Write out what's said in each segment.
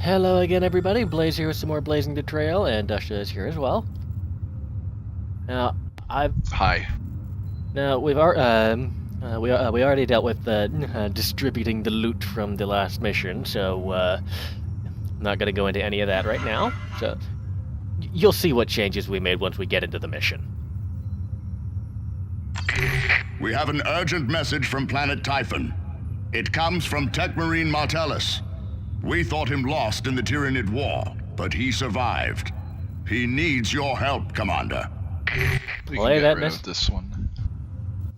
Hello again, everybody. Blaze here with some more Blazing the Trail, and Dusha is here as well. Now, Hi. Now we already dealt with distributing the loot from the last mission, so I'm not going to go into any of that right now. So you'll see what changes we made once we get into the mission. We have an urgent message from planet Typhon. It comes from Techmarine Martellus. We thought him lost in the Tyranid War, but he survived. He needs your help, Commander. We can get rid of this one.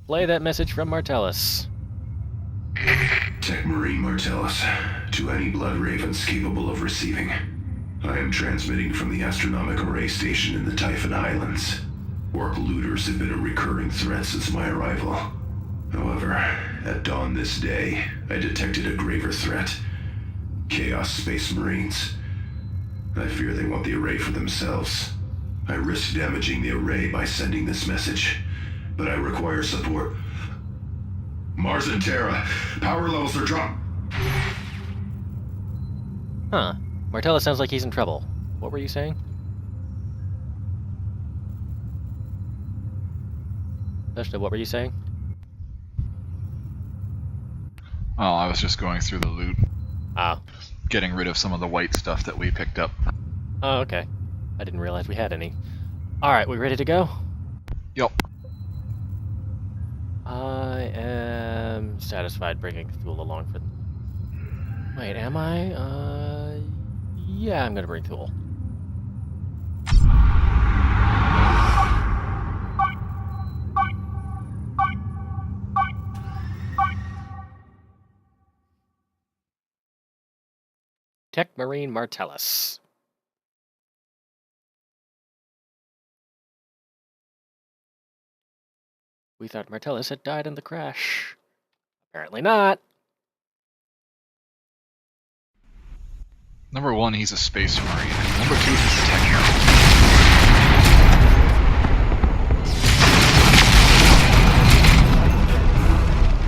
Play that message from Martellus. Techmarine Martellus, to any Blood Ravens capable of receiving. I am transmitting from the Astronomic Array Station in the Typhon Islands. Orc looters have been a recurring threat since my arrival. However, at dawn this day, I detected a graver threat. Chaos Space Marines. I fear they want the array for themselves. I risk damaging the array by sending this message, but I require support. Mars and Terra, power levels are dropped. Huh. Martellus sounds like he's in trouble. What were you saying? Dusha, what were you saying? Oh, I was just going through the loot. Ah. Getting rid of some of the white stuff that we picked up. Oh, okay. I didn't realize we had any. Alright, we ready to go? Yup. I am satisfied bringing Thule along for... Wait, am I? Yeah, I'm gonna bring Thule. Techmarine Martellus. We thought Martellus had died in the crash. Apparently not. Number one, he's a space marine. Number two, he's a tech marine.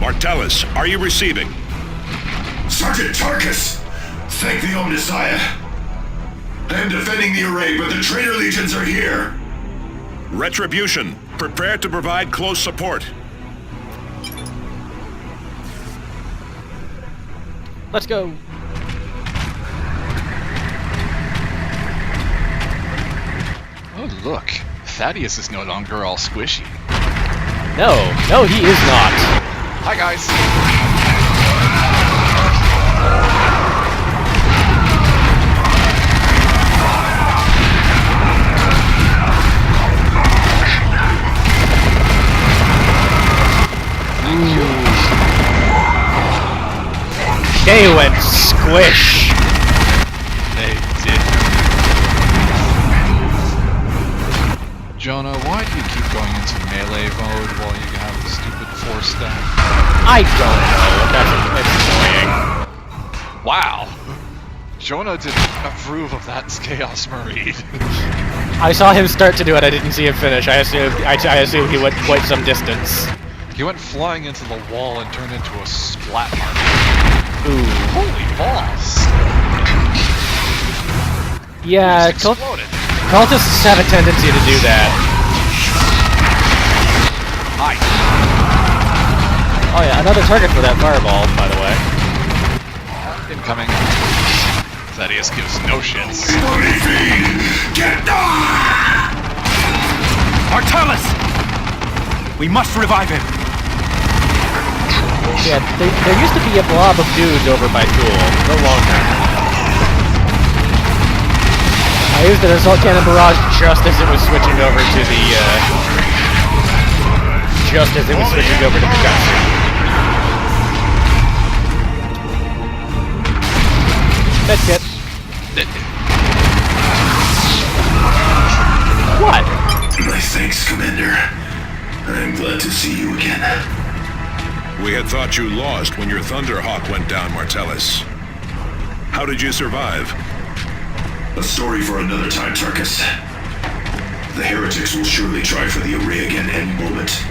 Martellus, are you receiving? Sergeant Tarkus! Thank the Omnissiah. I am defending the array, but the traitor legions are here. Retribution, prepare to provide close support. Let's go. Oh, look. Thaddeus is no longer all squishy. No, he is not. Hi, guys. They went squish. They did. Jonah, why do you keep going into melee mode while you have the stupid force staff? I don't know. That's annoying. Wow. Jonah didn't approve of that Chaos Marine. I saw him start to do it. I didn't see him finish. I assumed he went quite some distance. He went flying into the wall and turned into a splat mark. Ooh. Holy balls! Yeah, cultists have a tendency to do that. Hi. Oh yeah, another target for that fireball, by the way. Incoming. Thaddeus gives no shits. Get Martellus! We must revive him! Yeah, there used to be a blob of dudes over by Thule. No longer. I used an assault cannon barrage just as it was switching over to the, cutscene. That's it. What? My thanks, Commander. I'm glad to see you again. We had thought you lost when your Thunderhawk went down, Martellus. How did you survive? A story for another time, Tarkus. The heretics will surely try for the array again any moment.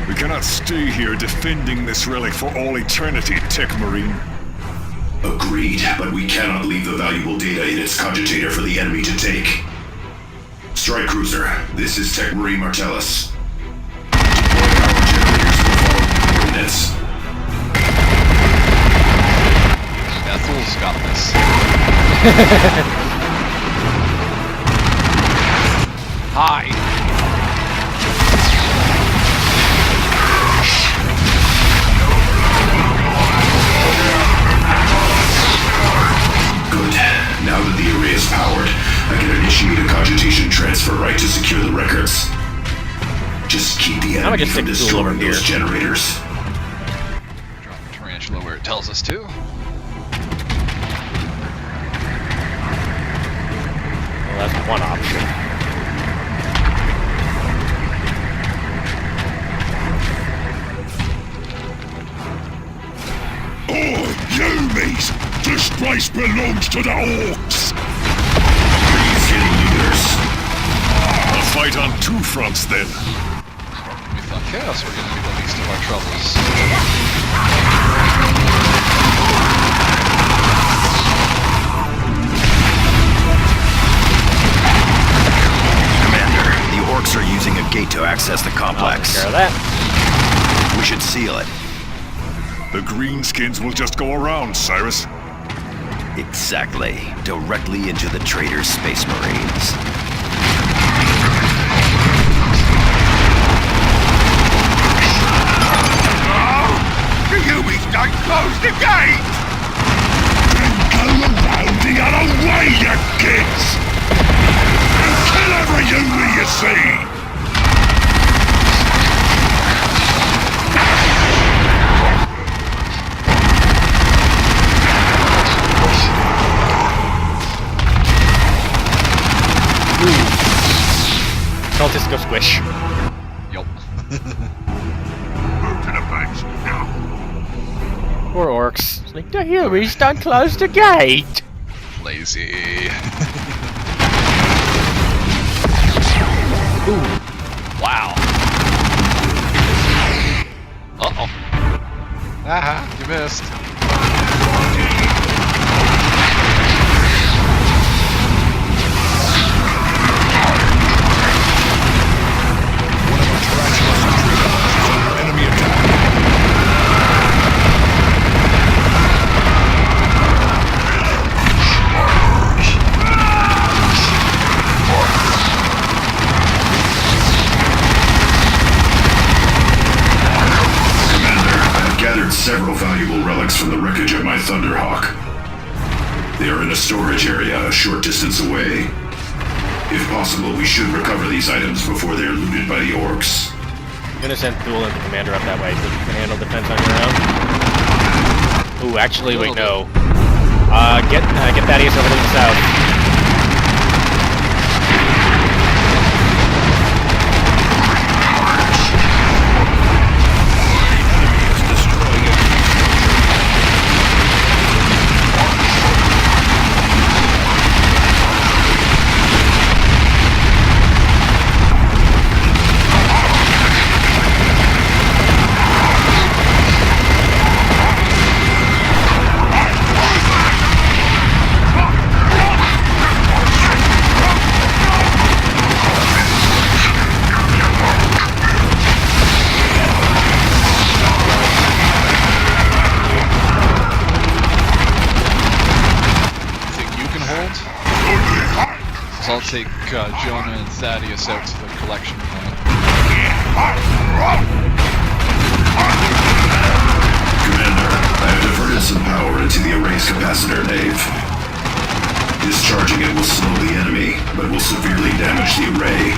We cannot stay here defending this relic for all eternity, Techmarine. Agreed. Agreed, but we cannot leave the valuable data in its cogitator for the enemy to take. Strike Cruiser, this is Tech Marine Martellus. Deploy power generators in the following coordinates. Ethel's got this. Hi. Good. Now that the array is powered, I can initiate a cogitation transfer right to secure the records. Just keep the enemy just from stick the tool over destroying those here. generators. Drop a tarantula where it tells us to. Well, that's one option. Yumis! This place belongs to the Orcs! Please hit leaders. A fight on two fronts then. We thought chaos were going to be the least of our troubles. Commander, the orcs are using a gate to access the I'll take complex. care of that. We should seal it. The greenskins will just go around, Cyrus. Exactly. Directly into the traitor's space marines. The Yumis don't close the gate! Then go around the other way, you kids! And kill every Yumi you see! Cultists go squish. Yup. Move to the banks now! Poor orcs. It's like, the Hueys don't close the gate! Lazy. Ooh. Wow. Uh-oh. Aha, you missed. Enemy attack! I've gathered several valuable relics from the wreckage of my Thunderhawk. They are in a storage area a short distance away. If possible, we should recover these items before they're looted by the orcs. I'm gonna send Thule and the commander up that way so you can handle defense on your own. Ooh, actually, wait, no. Get Thaddeus over to the south. So I'll take Jonah and Thaddeus out to the collection point. Commander, I have diverted some power into the array's capacitor nave. Discharging it will slow the enemy, but will severely damage the array.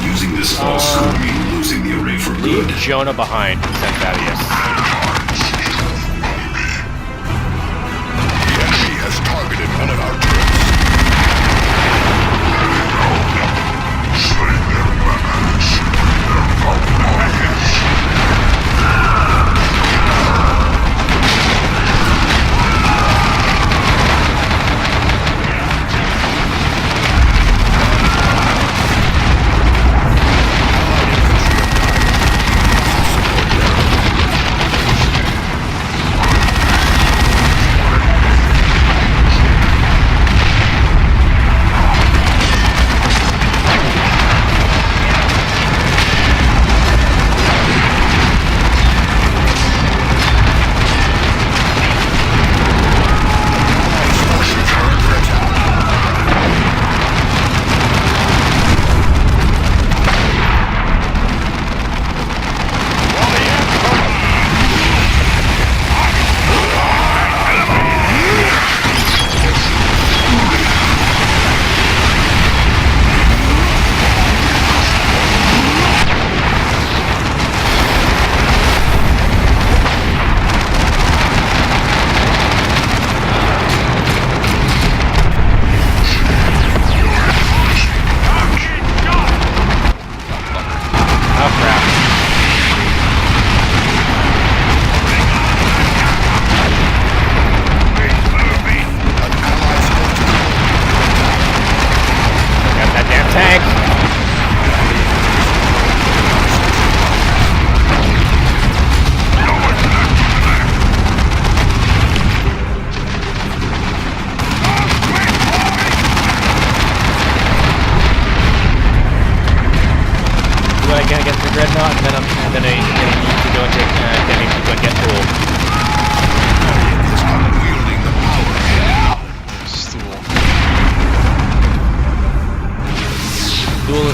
Using this false could mean losing the array for good. Leave Jonah behind and send Thaddeus. The enemy has targeted one of our turrets.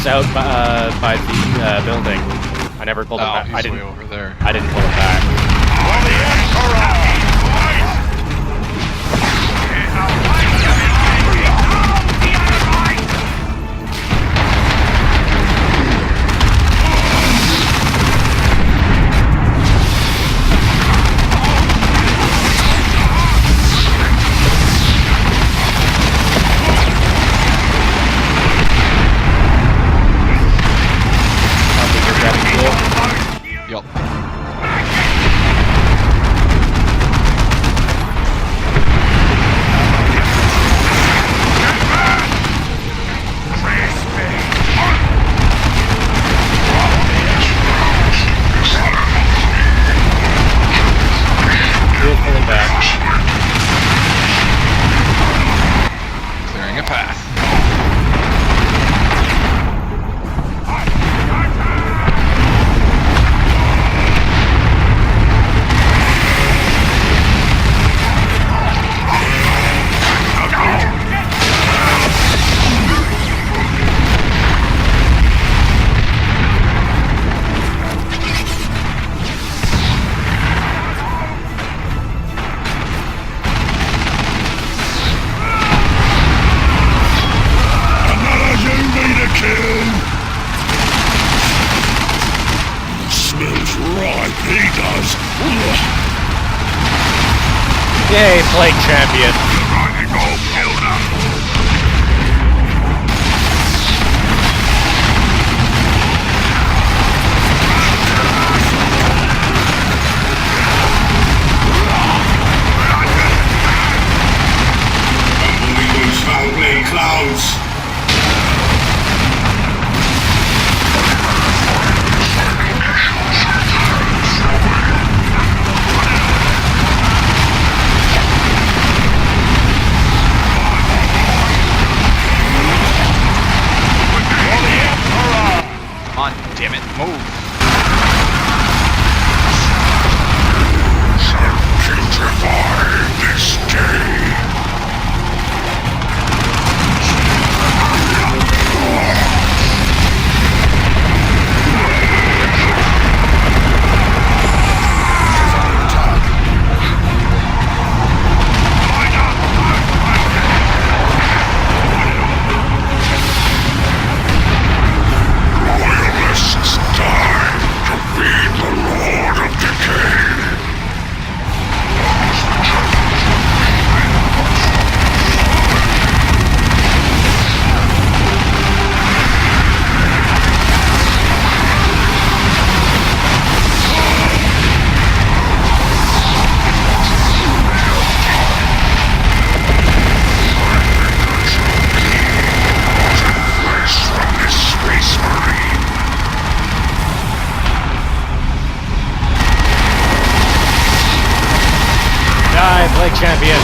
was out by the building. I never pulled him Oh, back. he's way over there. I didn't pull him back. For the Emperor! Yup. He was pulling back. Clearing a path. Another you need a kill! Smells right, he does. Yay, Plague Champion. Those foul-playing clowns! Come on, damn it, move. This day! Loyalists die to be the Lord of Decay! From this space marine. Die, Plague Champion.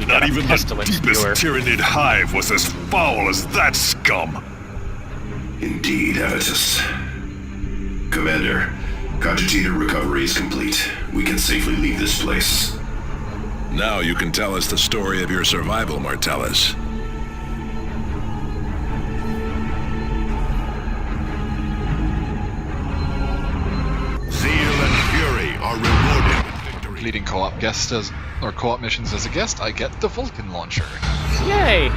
Not even the pestilence deepest viewer. Tyranid hive was as foul as that scum. Indeed, Avitus. Commander, cogitator recovery is complete. We can safely leave this place. Now you can tell us the story of your survival, Martellus. Zeal and fury are rewarded with victory. Completing co-op guest as or co-op missions as a guest, I get the Vulcan launcher. Yay!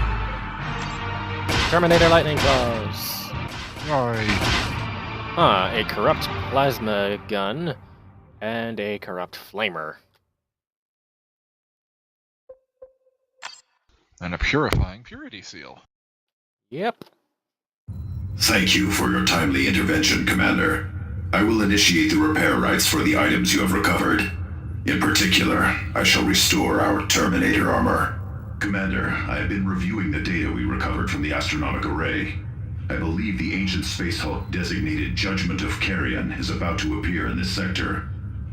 Terminator lightning claws. A corrupt plasma gun and a corrupt flamer. And a purifying purity seal. Yep. Thank you for your timely intervention, Commander. I will initiate the repair rights for the items you have recovered. In particular, I shall restore our Terminator armor. Commander, I have been reviewing the data we recovered from the astronomical array. I believe the ancient space hulk designated Judgment of Carrion is about to appear in this sector.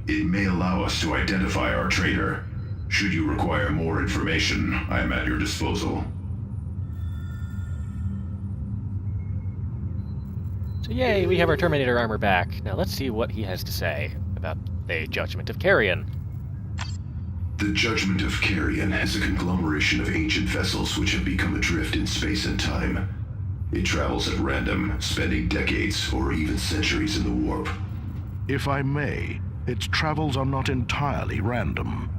It may allow us to identify our traitor. Should you require more information, I am at your disposal. So yay, we have our Terminator armor back. Now let's see what he has to say about the Judgment of Carrion. The Judgment of Carrion is a conglomeration of ancient vessels which have become adrift in space and time. It travels at random, spending decades or even centuries in the warp. If I may, its travels are not entirely random.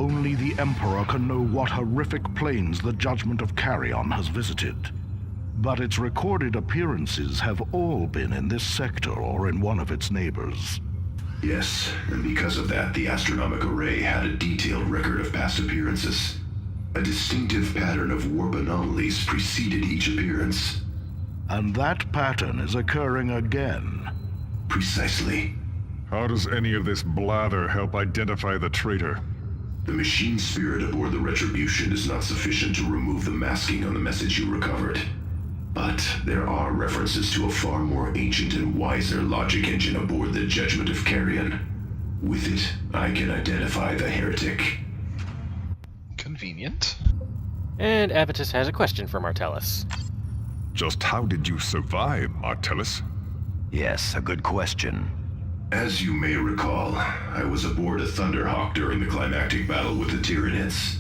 Only the Emperor can know what horrific planes the Judgment of Carrion has visited. But its recorded appearances have all been in this sector or in one of its neighbors. Yes, and because of that, the astronomic array had a detailed record of past appearances. A distinctive pattern of warp anomalies preceded each appearance. And that pattern is occurring again. Precisely. How does any of this blather help identify the traitor? The machine spirit aboard the Retribution is not sufficient to remove the masking on the message you recovered. But there are references to a far more ancient and wiser logic engine aboard the Judgment of Carrion. With it, I can identify the heretic. Convenient. And Avitus has a question for Martellus. Just how did you survive, Martellus? Yes, a good question. As you may recall, I was aboard a Thunderhawk during the climactic battle with the Tyranids.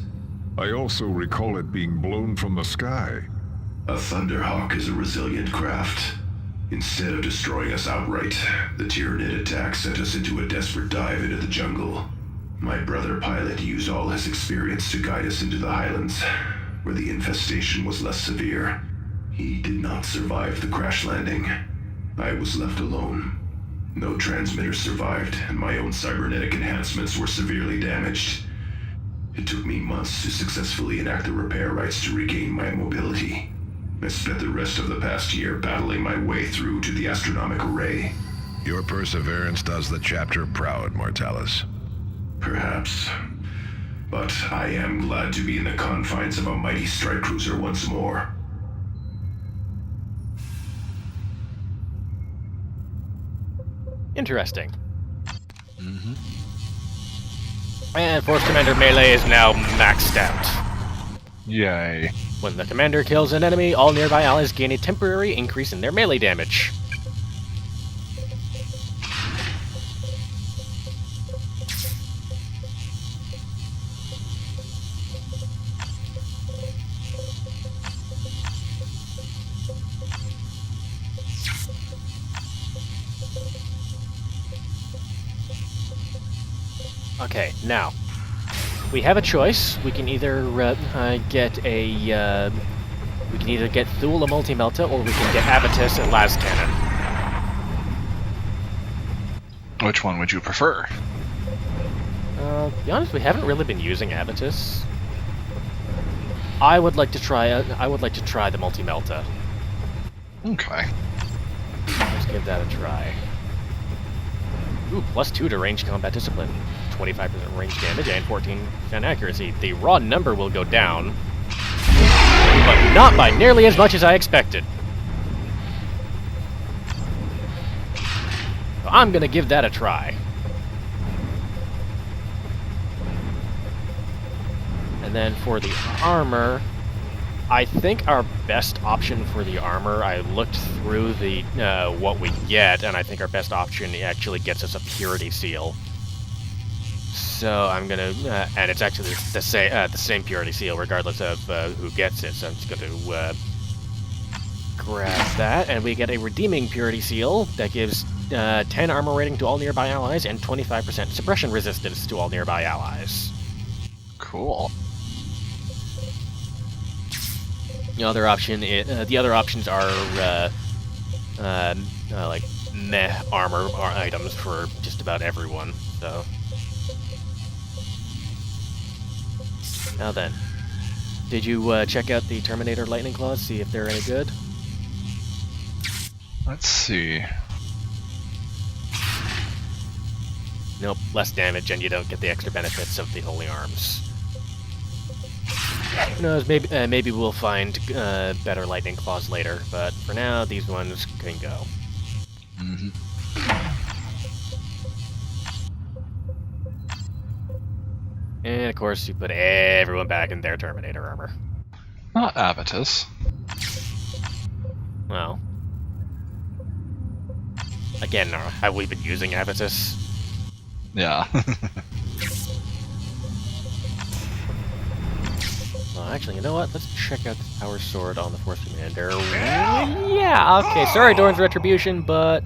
I also recall it being blown from the sky. A Thunderhawk is a resilient craft. Instead of destroying us outright, the Tyranid attack sent us into a desperate dive into the jungle. My brother pilot used all his experience to guide us into the highlands, where the infestation was less severe. He did not survive the crash landing. I was left alone. No transmitters survived, and my own cybernetic enhancements were severely damaged. It took me months to successfully enact the repair rites to regain my mobility. I spent the rest of the past year battling my way through to the astronomic array. Your perseverance does the chapter proud, Martellus. Perhaps. But I am glad to be in the confines of a mighty strike cruiser once more. Interesting. And Force Commander Melee is now maxed out. Yay. When the commander kills an enemy, all nearby allies gain a temporary increase in their melee damage. Okay, now we have a choice. We can either get a we can either get Thule a multi-melta, or we can get Avitus a las cannon. Which one would you prefer? To be honest, we haven't really been using Avitus. I would like to try the multi-melta. Okay. Let's give that a try. Ooh, +2 to range combat discipline. 25% range damage and 14% accuracy. The raw number will go down, but not by nearly as much as I expected. So I'm gonna give that a try. And then for the armor, I think our best option for the armor, I looked through the what we get, and I think our best option actually gets us a purity seal. So I'm gonna, and it's actually the same purity seal regardless of who gets it. So I'm just gonna grab that, and we get a redeeming purity seal that gives 10 armor rating to all nearby allies and 25% suppression resistance to all nearby allies. Cool. The other options are like meh armor items for just about everyone. So. Now then, did you check out the Terminator Lightning Claws, see if they're any good? Let's see. Nope, less damage and you don't get the extra benefits of the Holy Arms. Who knows, maybe we'll find better Lightning Claws later, but for now, these ones can go. And of course, you put everyone back in their Terminator armor. Not Avitus. Well, again, have we been using Avitus? Yeah. Well, actually, you know what? Let's check out the power sword on the Force Commander. Yeah, okay. Sorry, Dorn's Retribution, but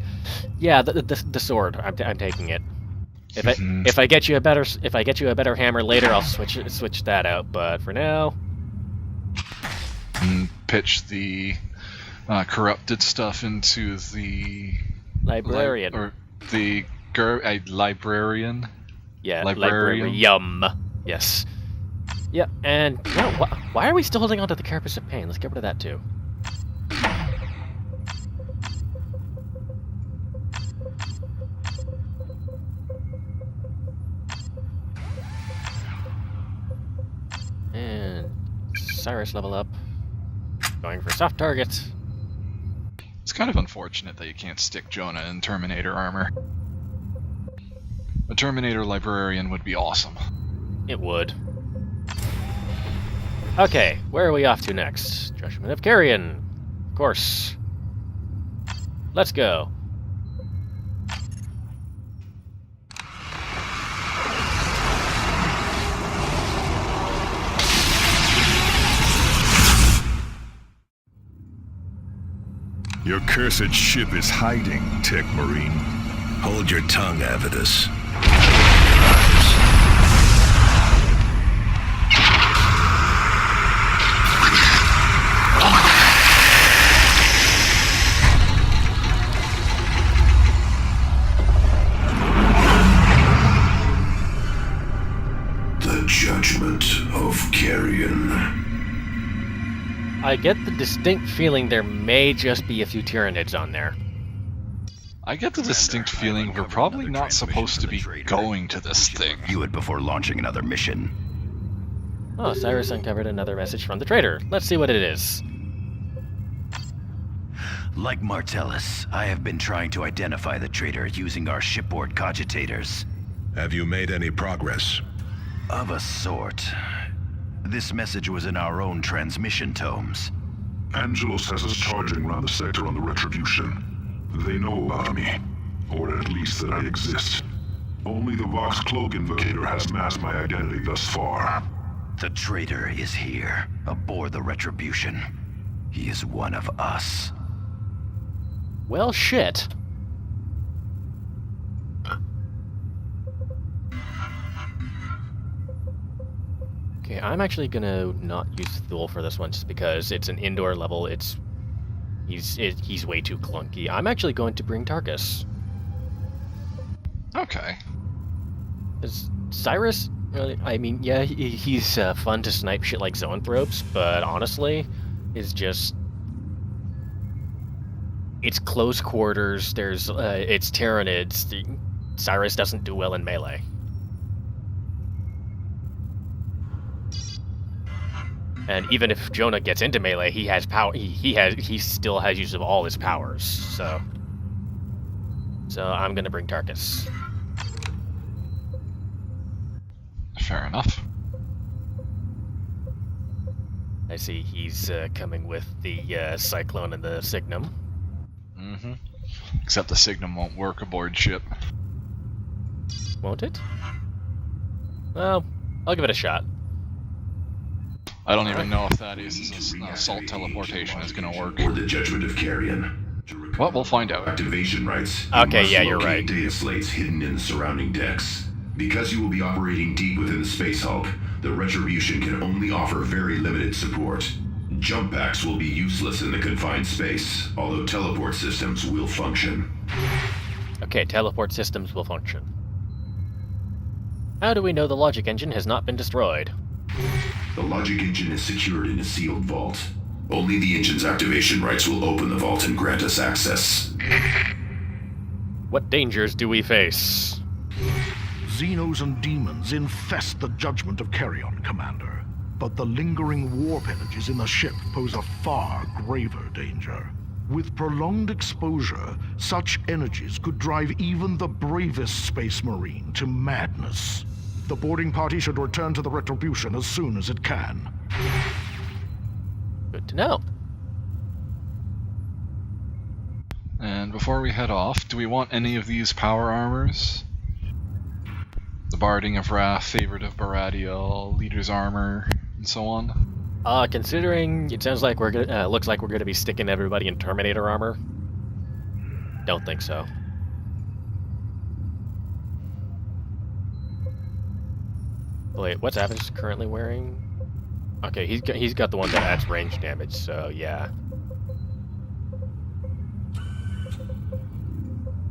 yeah, the sword. I'm taking it. If I get you a better hammer later, I'll switch that out. But for now, And pitch the corrupted stuff into the librarian. Librarian. Yeah, librarian. Yum. Yes. Yep. And no, why are we still holding on to the Carapace of Pain? Let's get rid of that too. And Cyrus level up. Going for soft targets. It's kind of unfortunate that you can't stick Jonah in Terminator armor. A Terminator librarian would be awesome. It would. Okay, where are we off to next? Judgment of Carrion. Of course. Let's go. Your cursed ship is hiding, Tech Marine. Hold your tongue, Avitus. The Judgment of Carrion. I get the distinct feeling there may just be a few Tyranids on there. I get the distinct feeling we're probably not supposed to be going to this thing. View it before launching another mission. Oh, Cyrus uncovered another message from the traitor. Let's see what it is. Like Martellus, I have been trying to identify the traitor using our shipboard cogitators. Have you made any progress? Of a sort. This message was in our own transmission tomes. Angelos has us charging around the sector on the Retribution. They know about me, or at least that I exist. Only the Vox Cloak Invocator has masked my identity thus far. The traitor is here, aboard the Retribution. He is one of us. Well, shit. Okay, I'm actually gonna not use Thule for this one just because it's an indoor level. He's way too clunky. I'm actually going to bring Tarkus. Okay. Is Cyrus? I mean, yeah, he's fun to snipe shit like zoanthropes, but honestly, it's close quarters. It's Tyranids. Cyrus doesn't do well in melee. And even if Jonah gets into melee, he has power. He still has use of all his powers. So I'm gonna bring Tarkus. Fair enough. I see he's coming with the Cyclone and the Signum. Mm-hmm. Except the Signum won't work aboard ship. Won't it? Well, I'll give it a shot. I don't even know if Thaddeus' assault teleportation is going to work. Or the Judgment of Carrion. Well, we'll find out. Activation rights. Okay, must yeah, you're locate right. Data slates hidden in the surrounding decks. Because you will be operating deep within the space hulk, the Retribution can only offer very limited support. Jump packs will be useless in the confined space, although teleport systems will function. Okay, teleport systems will function. How do we know the logic engine has not been destroyed? The logic engine is secured in a sealed vault. Only the engine's activation rights will open the vault and grant us access. What dangers do we face? Xenos and demons infest the Judgment of Carrion, Commander. But the lingering warp energies in the ship pose a far graver danger. With prolonged exposure, such energies could drive even the bravest space marine to madness. The boarding party should return to the Retribution as soon as it can. Good to know. And before we head off, do we want any of these power armors? The Barding of Wrath, Favorite of Baradiel, Leader's Armor, and so on? Considering it sounds like we're gonna, looks like we're gonna be sticking everybody in Terminator armor. Don't think so. Wait, what's Avage currently wearing? Okay, he's got the one that adds range damage, so yeah.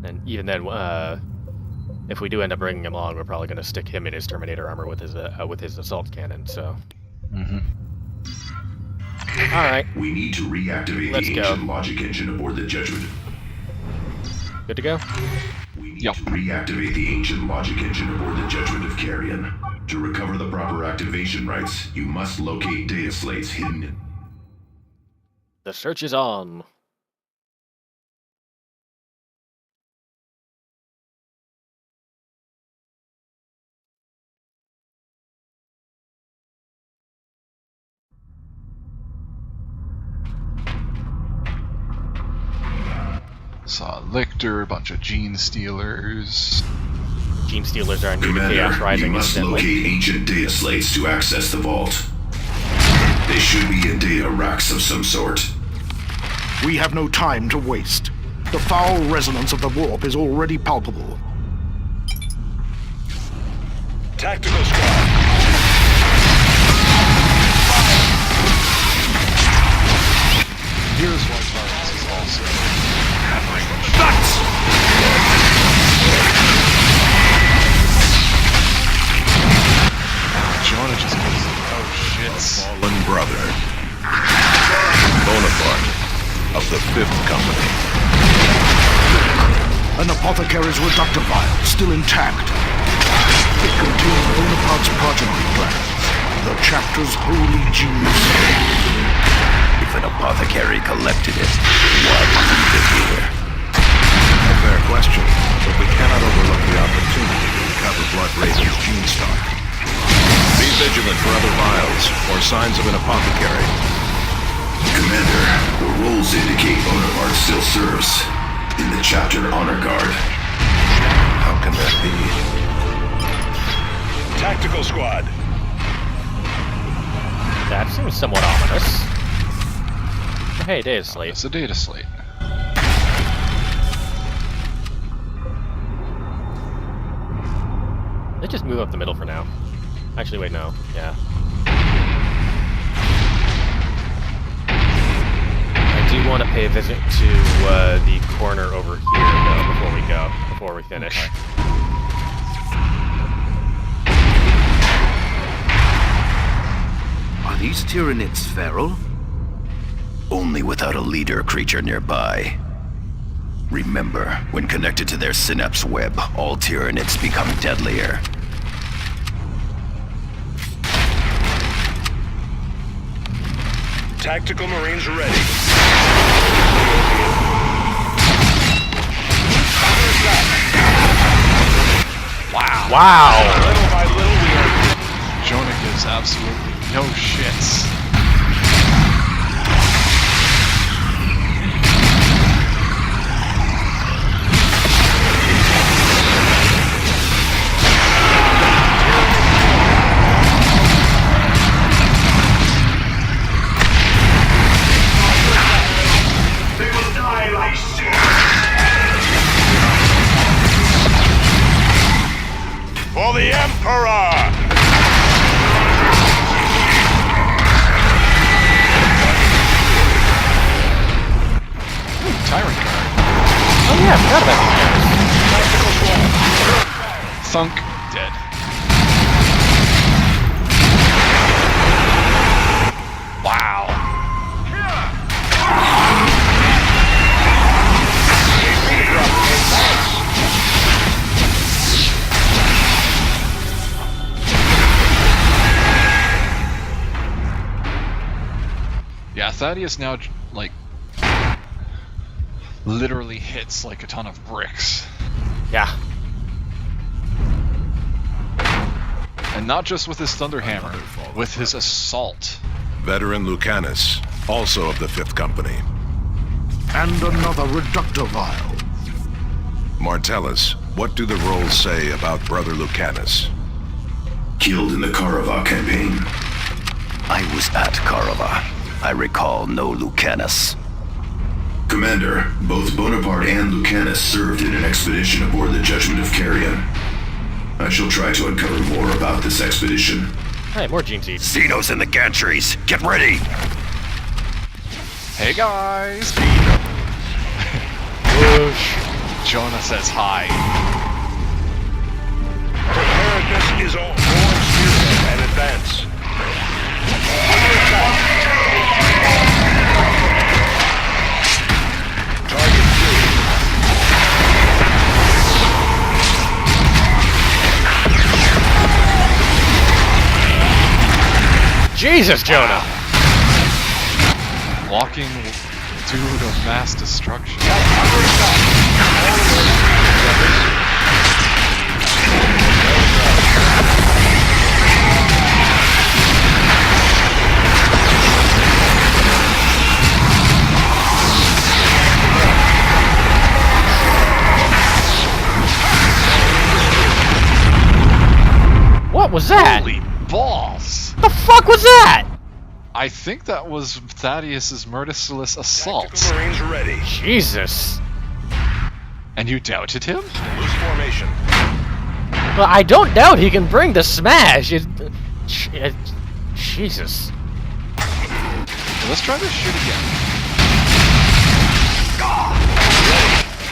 And even then, if we do end up bringing him along, we're probably going to stick him in his Terminator armor with his assault cannon. So. Mm-hmm. All right. We need to reactivate Let's the go. ancient logic engine aboard the Judgment. Good to go. We need Yep. to reactivate the ancient logic engine aboard the Judgment of Carrion. To recover the proper activation rights, you must locate data slates hidden in... The search is on. Saw Lictor, a bunch of Gene Stealers. Gene Stealers are new to Commander, Chaos Rising you must instantly. locate ancient data slates to access the vault. They should be in data racks of some sort. We have no time to waste. The foul resonance of the warp is already palpable. Tactical squad. Here's why Clarence is also at range. Jonah just goes, oh shits. Fallen brother. Bonaparte of the 5th Company. An apothecary's reductor vial, still intact. It contains Bonaparte's progeny plans. The chapter's holy genius. If an apothecary collected it, why leave it here? A fair question, but we cannot overlook the opportunity to recover Blood Raven's gene stock. Be vigilant for other vials or signs of an apothecary. Commander, the rules indicate Bonaparte still serves in the chapter honor guard. How can that be? Tactical squad. That seems somewhat ominous. Hey, data slate. It's a data slate. Let's just move up the middle for now. Actually, wait, no. Yeah. I do want to pay a visit to the corner over here, though, before we finish. Okay. Are these Tyranids feral? Only without a leader creature nearby. Remember, when connected to their synapse web, all Tyranids become deadlier. Tactical Marines ready. Wow! Little by little we are... Jonah gives absolutely no shits. They will die like shit. For the Emperor! Tyrant guard. Oh yeah, I forgot about these guys. Thunk. Dead. Wow. Yeah, Thaddeus now, like, literally hits like a ton of bricks. Yeah. And not just with his Thunderhammer, with his assault. Veteran Lucanus, also of the 5th Company. And another reductor vial. Martellus, what do the rolls say about Brother Lucanus? Killed in the Karava campaign. I was at Karava. I recall no Lucanus. Commander, both Bonaparte and Lucanus served in an expedition aboard the Judgment of Carrion. I shall try to uncover more about this expedition. Hey, more gene seeds. Xenos in the gantries. Get ready! Hey guys! Whoosh. Jonah says hi. Preparedness is all. Form spearhead and advance. Target Jesus, Jonah! Walking dude of mass destruction. What was that? Holy balls! The fuck was that? I think that was Thaddeus's merciless assault. Tactical Marines ready. Jesus. And you doubted him? Loose formation. Well, I don't doubt he can bring the smash. Jesus. Let's try this shit again.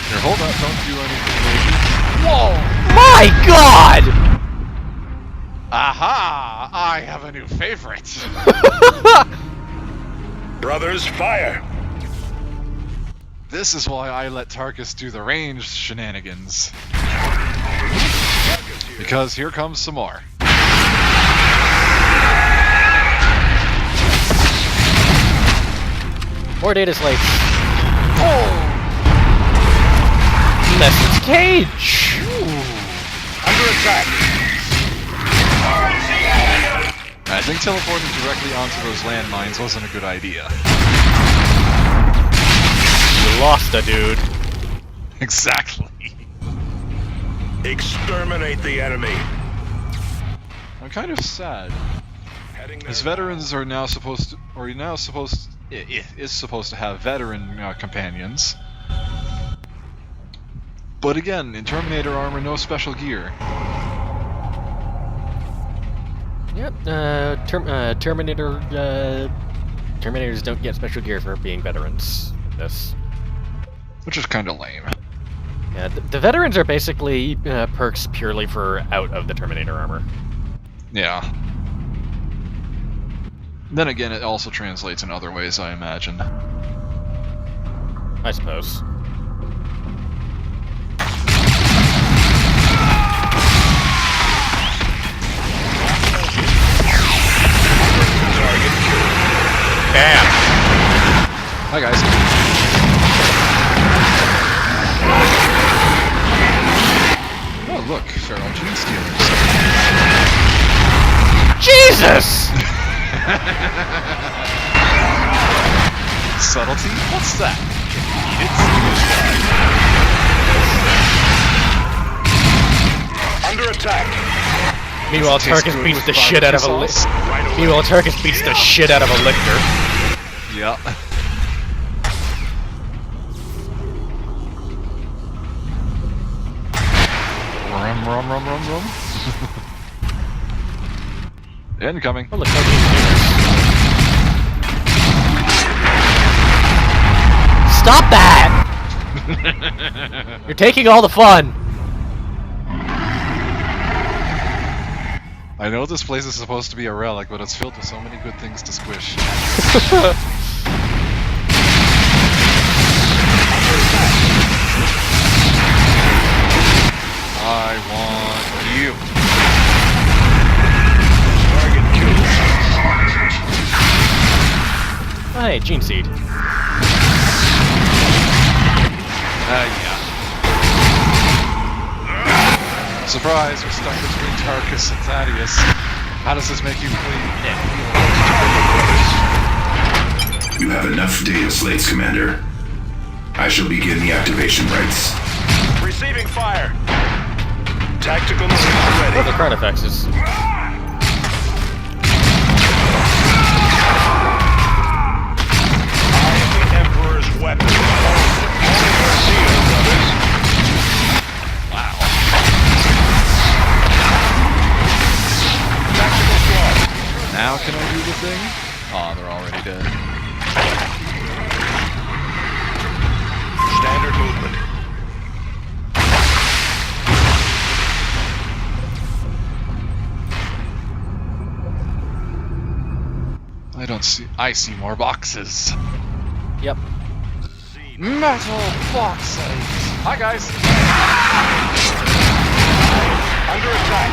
Here, hold up, don't do anything crazy. Whoa! My God! Aha! I have a new favorite. Brothers, fire. This is why I let Tarkus do the ranged shenanigans. Because here comes some more. More data slates. Oh! Message cage! Under attack. I think teleporting directly onto those landmines wasn't a good idea. You lost a dude. Exactly. Exterminate the enemy. I'm kind of sad. Heading His there. veterans are now supposed to, is supposed to have veteran companions. But again, in Terminator armor, no special gear. Yep, Terminators don't get special gear for being veterans. This. Which is kind of lame. Yeah, the veterans are basically perks purely for out of the Terminator armor. Yeah. Then again, it also translates in other ways, I imagine. I suppose. Bam! Hi guys. Oh look, feral gene stealers. Jesus! Subtlety? What's that? Under attack. Meanwhile, Tastes Tarkus good beats with the shit out of a barbecue sauce. Right away. Meanwhile, Tarkus beats the shit out of a lictor. Yeah. Rum. Incoming. Oh, look, Tarkus. Stop that! You're taking all the fun. I know this place is supposed to be a relic, but it's filled with so many good things to squish. I want you. Target killed. Oh, hey, Gene Seed. Yeah. Surprise, you're stuck between Tarkus and Thaddeus. How does this make you feel? You have enough data slates, Commander. I shall begin the activation rites. Receiving fire. Tactical Marines ready. Oh, the crowd effects is... I am the Emperor's weapon. Wow. Tactical squad. Now can I do the thing? Aw, they're already dead. Standard movement. I see more boxes. Yep. Metal boxes! Hi guys! Under attack.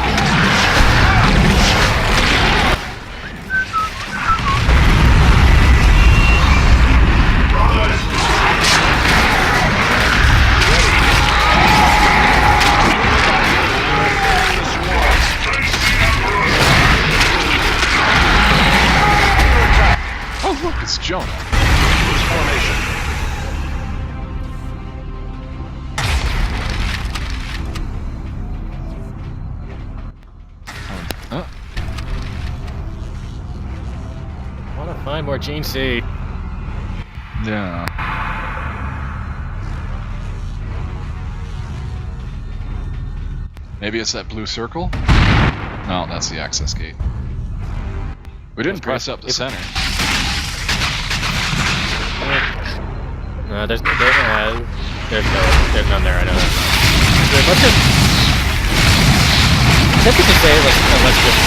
Oh look, it's Jonah. Loose formation. Huh? I want to find more Gene Seed. Yeah. Maybe it's that blue circle? No, that's the access gate. We didn't press up the center. No, there's none there. I know. Let's just. Let's just say let's just.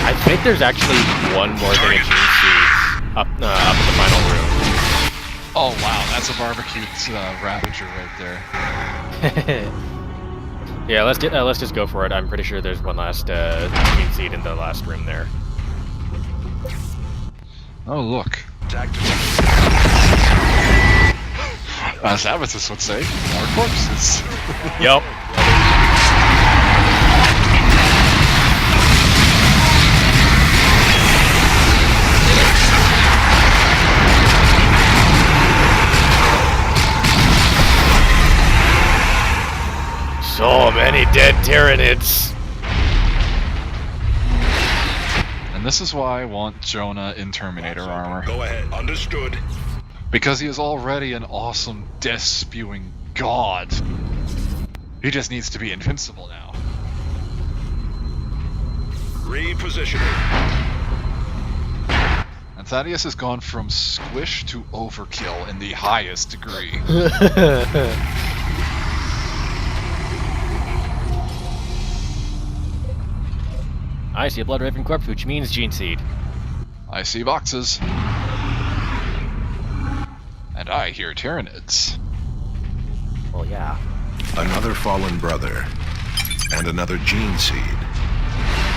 I think there's actually one more thing of Gene Seeds up in the final room. Oh wow, that's a barbecued Ravager right there. Yeah, let's just go for it. I'm pretty sure there's one last Gene Seed in the last room there. Oh look. As Abatus would say, more corpses. Yup. So many dead Tyranids. And this is why I want Jonah in Terminator armor. Go ahead. Understood. Because he is already an awesome death-spewing god. He just needs to be invincible now. Repositioning. And Thaddeus has gone from squish to overkill in the highest degree. I see a Blood Raven corpse, which means Gene Seed. I see boxes. And I hear Tyranids. Well, yeah. Another fallen brother. And another Gene Seed.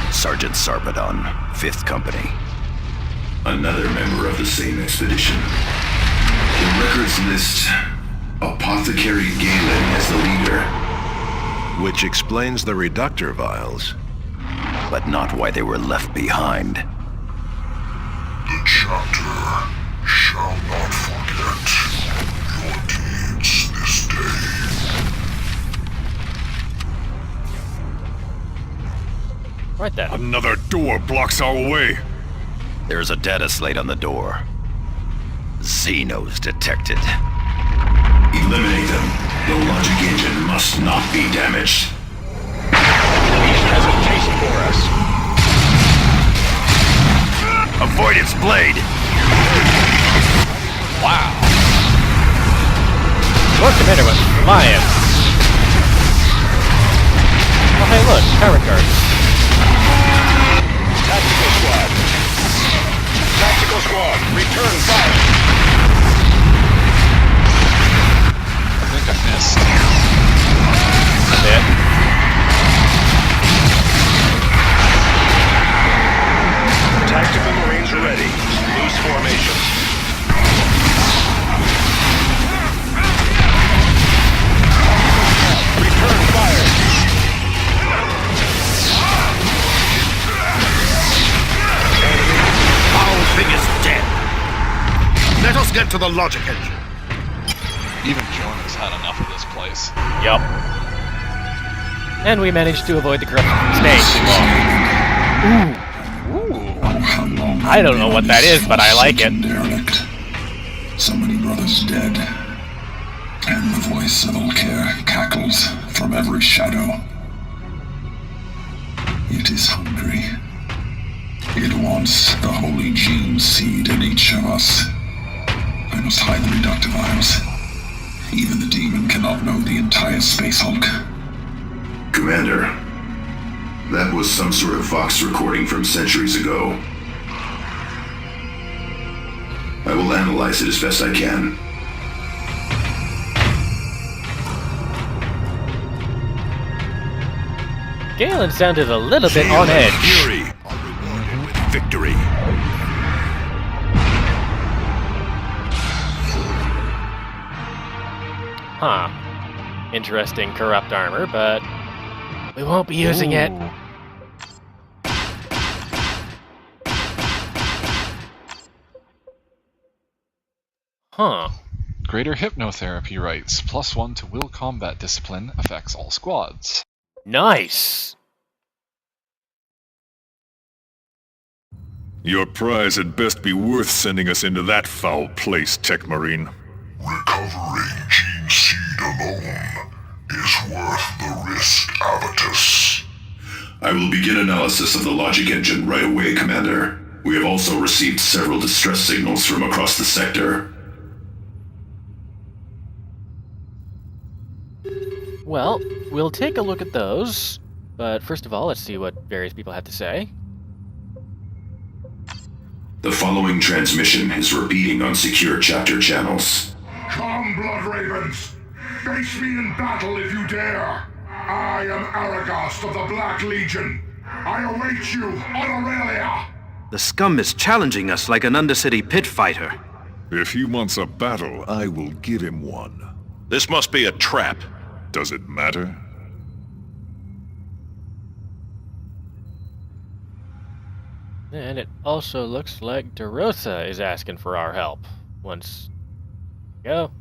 Sergeant Sarpedon, 5th Company. Another member of the same expedition. The records list Apothecary Galen as the leader. Which explains the reductor vials. But not why they were left behind. The chapter shall not forget your deeds this day. Right then. Another door blocks our way. There's a data slate on the door. Xenos detected. Eliminate them. The logic engine must not be damaged. Beast has a taste for us. Avoidance blade! Wow. Lord Commander was flying. Oh, hey, look, power cards. Tactical squad. Tactical squad. Return fire. I think I missed. That's it. Tactical Marines ready. Loose formation. Return Get to the logic engine. Even Jonah's had enough of this place. Yup. And we managed to avoid the corruption from staying too long. Ooh. I don't know what that is, but I like it. Derelict. So many brothers dead. And the voice of Ulcare cackles from every shadow. It is hungry. It wants the holy gene seed in each of us. I must hide the reductive vials. Even the demon cannot know the entire Space Hulk. Commander, that was some sort of Vox recording from centuries ago. I will analyze it as best I can. Galen sounded a little bit on edge. Fury are rewarded with victory. Huh. Interesting corrupt armor, but we won't be using it. Huh. Greater Hypnotherapy writes, +1 to will combat discipline affects all squads. Nice! Your prize had best be worth sending us into that foul place, Tech Marine. Recovering gene seed alone is worth the risk, Avitus. I will begin analysis of the logic engine right away, Commander. We have also received several distress signals from across the sector. Well, we'll take a look at those, but first of all, let's see what various people have to say. The following transmission is repeating on secure chapter channels. Come, Blood Ravens! Face me in battle if you dare! I am Aragast of the Black Legion. I await you on Aurelia! The scum is challenging us like an Undercity pit fighter. If he wants a battle, I will give him one. This must be a trap. Does it matter? And it also looks like DeRosa is asking for our help. Once... Go.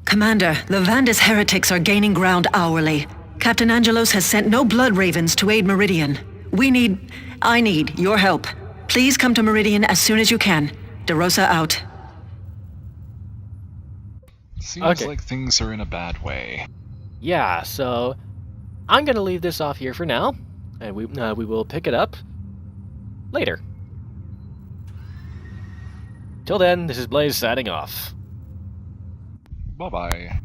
Commander, the Vandus heretics are gaining ground hourly. Captain Angelos has sent no Blood Ravens to aid Meridian. I need your help. Please come to Meridian as soon as you can. DeRosa out. Seems like things are in a bad way. Yeah, so I'm gonna leave this off here for now, and we will pick it up later. Till then, this is Blaze signing off. Bye-bye.